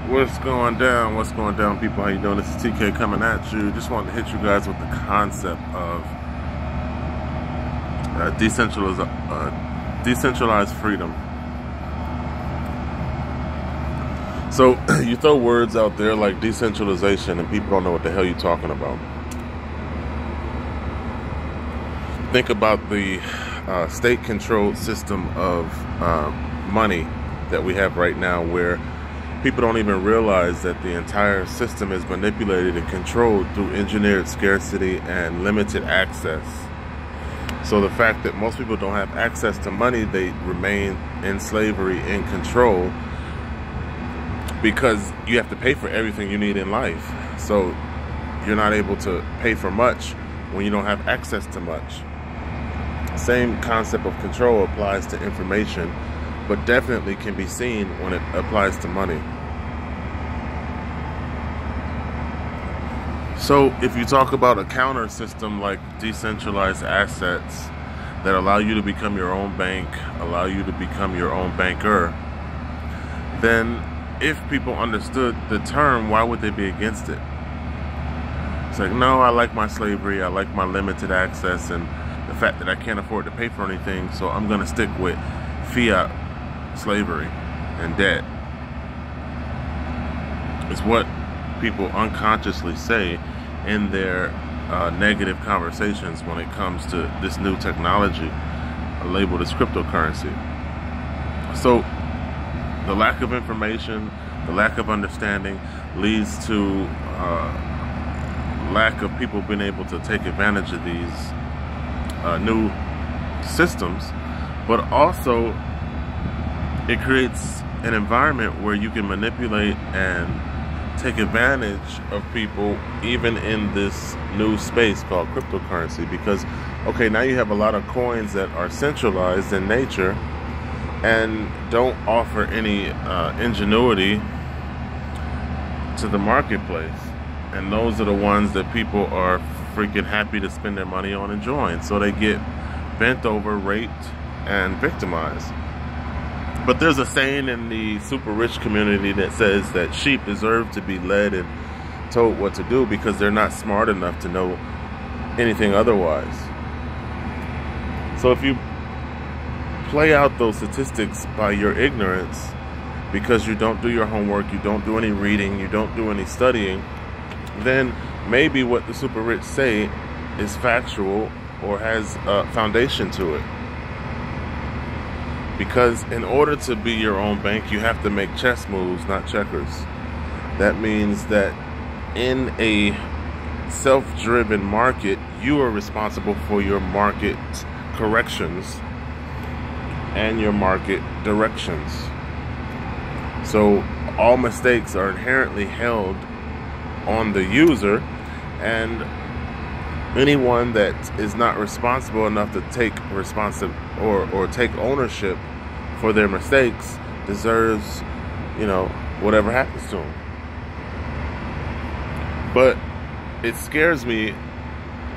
What's going down? What's going down, people? How you doing? This is TK coming at you. Just wanted to hit you guys with the concept of decentralized freedom. So you throw words out there like decentralization, and people don't know what the hell you're talking about. Think about the state-controlled system of money that we have right now, where people don't even realize that the entire system is manipulated and controlled through engineered scarcity and limited access. So the fact that most people don't have access to money, they remain in slavery, in control, because you have to pay for everything you need in life. So you're not able to pay for much when you don't have access to much. Same concept of control applies to information, but definitely can be seen when it applies to money. So if you talk about a counter system like decentralized assets that allow you to become your own bank, allow you to become your own banker, then if people understood the term, why would they be against it? It's like, no, I like my slavery, I like my limited access, and the fact that I can't afford to pay for anything, so I'm going to stick with fiat slavery and debt. It's what people unconsciously say in their negative conversations when it comes to this new technology labeled as cryptocurrency. So the lack of information, the lack of understanding leads to lack of people being able to take advantage of these new systems, but also it creates an environment where you can manipulate and take advantage of people even in this new space called cryptocurrency. Because, okay, now you have a lot of coins that are centralized in nature and don't offer any ingenuity to the marketplace. And those are the ones that people are freaking happy to spend their money on enjoying. So they get bent over, raped, and victimized. But there's a saying in the super rich community that says that sheep deserve to be led and told what to do because they're not smart enough to know anything otherwise. So if you play out those statistics by your ignorance, because you don't do your homework, you don't do any reading, you don't do any studying, then maybe what the super rich say is factual or has a foundation to it. Because in order to be your own bank, you have to make chess moves, not checkers. That means that in a self-driven market, you are responsible for your market corrections and your market directions. So all mistakes are inherently held on the user, and anyone that is not responsible enough to take or take ownership for their mistakes deserves, whatever happens to them. But it scares me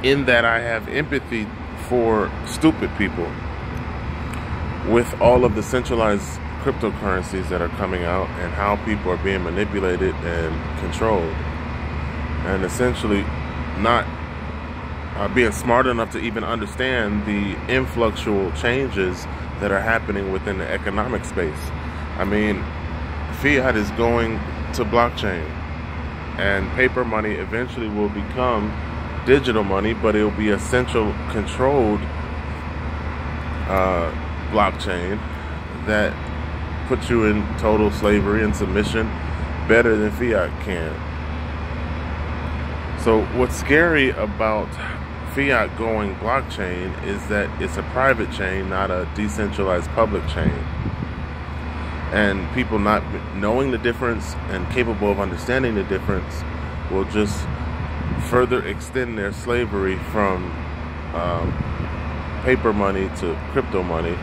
in that I have empathy for stupid people with all of the centralized cryptocurrencies that are coming out and how people are being manipulated and controlled, and essentially not being smart enough to even understand the influxual changes that are happening within the economic space. I mean, fiat is going to blockchain, and paper money eventually will become digital money, but it will be a central controlled blockchain that puts you in total slavery and submission better than fiat can. So what's scary about fiat going blockchain is that it's a private chain, not a decentralized public chain. And people not knowing the difference and capable of understanding the difference will just further extend their slavery from paper money to crypto money.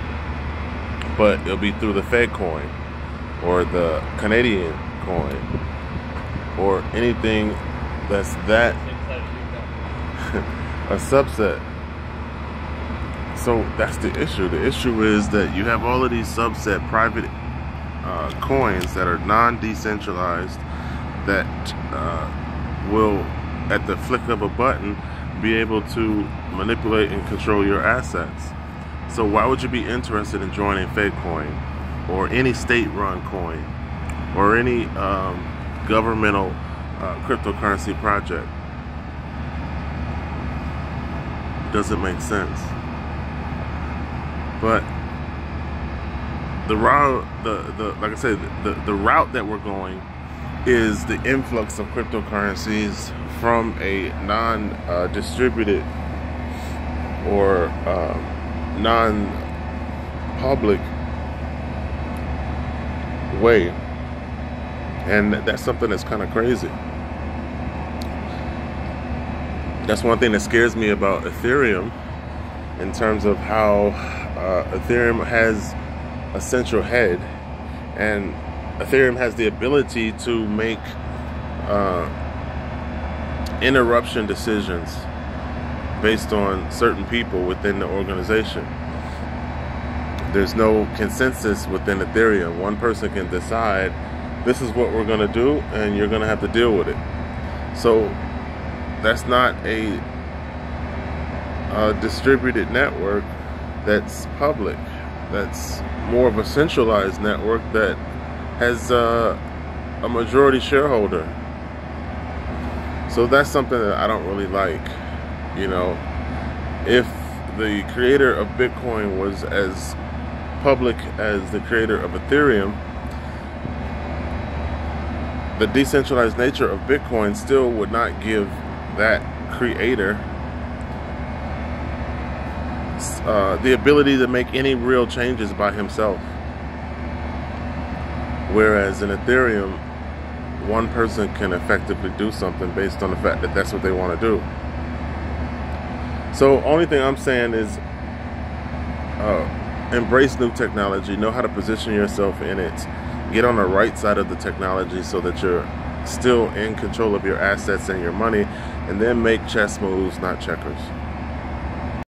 But it'll be through the Fed coin or the Canadian coin or anything that's that a subset. So that's the issue. The issue is that you have all of these subset private coins that are non-decentralized that will, at the flick of a button, be able to manipulate and control your assets. So why would you be interested in joining Fakecoin or any state-run coin or any governmental cryptocurrency project? Doesn't make sense. But the route, like I said, the route that we're going is the influx of cryptocurrencies from a non-distributed or non-public way, and that's something that's kind of crazy. That's one thing that scares me about Ethereum, in terms of how Ethereum has a central head, and Ethereum has the ability to make interruption decisions based on certain people within the organization. There's no consensus within Ethereum. One person can decide, this is what we're going to do, and you're going to have to deal with it. So that's not a distributed network that's public. That's more of a centralized network that has a majority shareholder. So that's something that I don't really like. You know, if the creator of Bitcoin was as public as the creator of Ethereum, the decentralized nature of Bitcoin still would not give that creator the ability to make any real changes by himself. Whereas in Ethereum, one person can effectively do something based on the fact that that's what they want to do. So only thing I'm saying is embrace new technology, know how to position yourself in it, get on the right side of the technology so that you're still in control of your assets and your money, and then make chess moves, not checkers.